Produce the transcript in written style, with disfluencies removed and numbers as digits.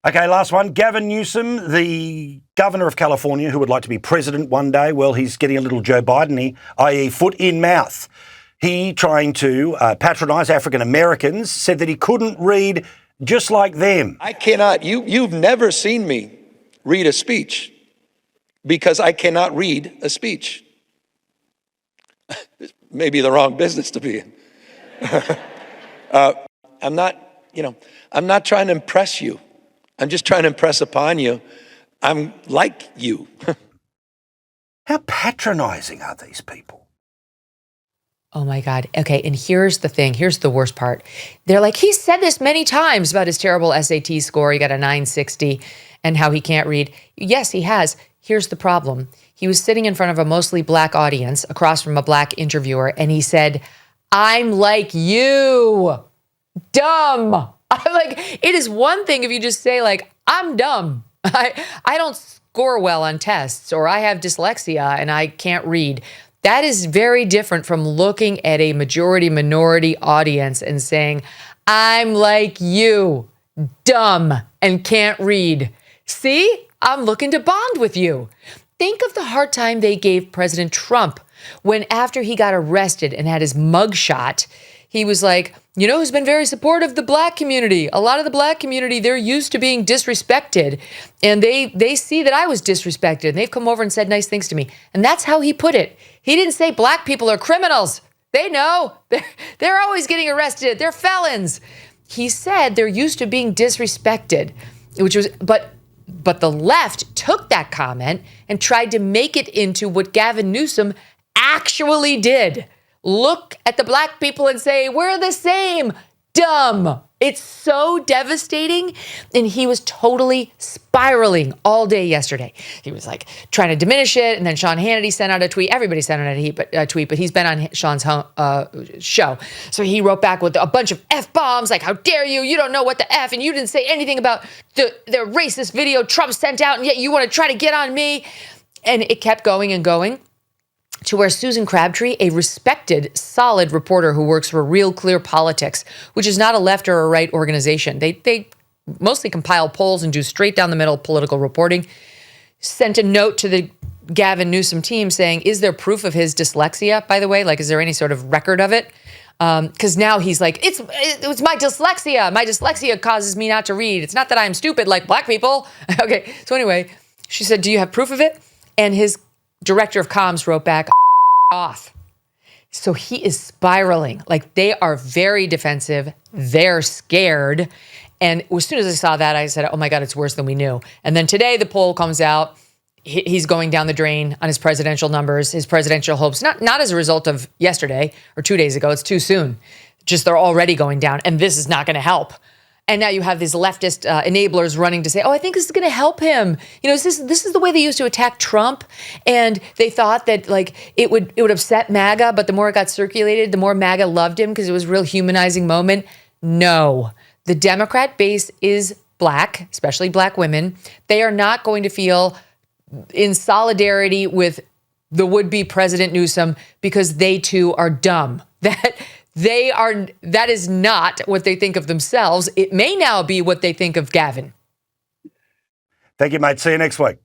Okay, last one. Gavin Newsom, the governor of California, who would like to be president one day. Well, he's getting a little Joe Biden-y, i.e. foot in mouth. He, trying to patronise African Americans, said that he couldn't read just like them. I cannot. You've never seen me read a speech because I cannot read a speech. Maybe the wrong business to be in. I'm not trying to impress you. I'm just trying to impress upon you. I'm like you. How patronising are these people? Oh my God. Okay. And here's the thing. Here's the worst part. They're like, he said this many times about his terrible SAT score. He got a 960 and how he can't read. Yes, he has. Here's the problem. He was sitting in front of a mostly black audience across from a black interviewer. And he said, I'm like you. Dumb. I'm like, it is one thing if you just say like, I'm dumb. I don't score well on tests, or I have dyslexia and I can't read. That is very different from looking at a majority minority audience and saying, I'm like you, dumb and can't read. See, I'm looking to bond with you. Think of the hard time they gave President Trump when after he got arrested and had his mugshot, he was like, you know who's been very supportive of the black community? A lot of the black community, they're used to being disrespected. And they see that I was disrespected. And they've come over and said nice things to me. And that's how he put it. He didn't say black people are criminals. They know. They're always getting arrested. They're felons. He said they're used to being disrespected, which was, but the left took that comment and tried to make it into what Gavin Newsom actually did. Look at the black people and say, we're the same. Dumb. It's so devastating. And he was totally spiraling all day yesterday. He was like trying to diminish it. And then Sean Hannity sent out a tweet. Everybody sent out a tweet, but he's been on Sean's show. So he wrote back with a bunch of F-bombs, like, how dare you? You don't know what the F, and you didn't say anything about the racist video Trump sent out, and yet you want to try to get on me. And it kept going and going, to where Susan Crabtree, a respected, solid reporter who works for Real Clear Politics, which is not a left or a right organization. They mostly compile polls and do straight down the middle political reporting, sent a note to the Gavin Newsom team saying, is there proof of his dyslexia, by the way? Like, is there any sort of record of it? Because now he's like, it's my dyslexia. My dyslexia causes me not to read. It's not that I'm stupid like black people. Okay, so anyway, she said, do you have proof of it? And his director of comms wrote back, off. So he is spiraling. Like, they are very defensive. They're scared. And as soon as I saw that, I said, oh my God, it's worse than we knew. And then today the poll comes out. He's going down the drain on his presidential numbers, his presidential hopes, not as a result of yesterday or 2 days ago. It's too soon. Just they're already going down. And this is not going to help. And now you have these leftist enablers running to say, oh, I think this is going to help him. You know, this is the way they used to attack Trump. And they thought that like it would upset MAGA, but the more it got circulated, the more MAGA loved him because it was a real humanizing moment. No, the Democrat base is black, especially black women. They are not going to feel in solidarity with the would-be President Newsom because they too are dumb. That is not what they think of themselves. It may now be what they think of Gavin. Thank you, mate. See you next week.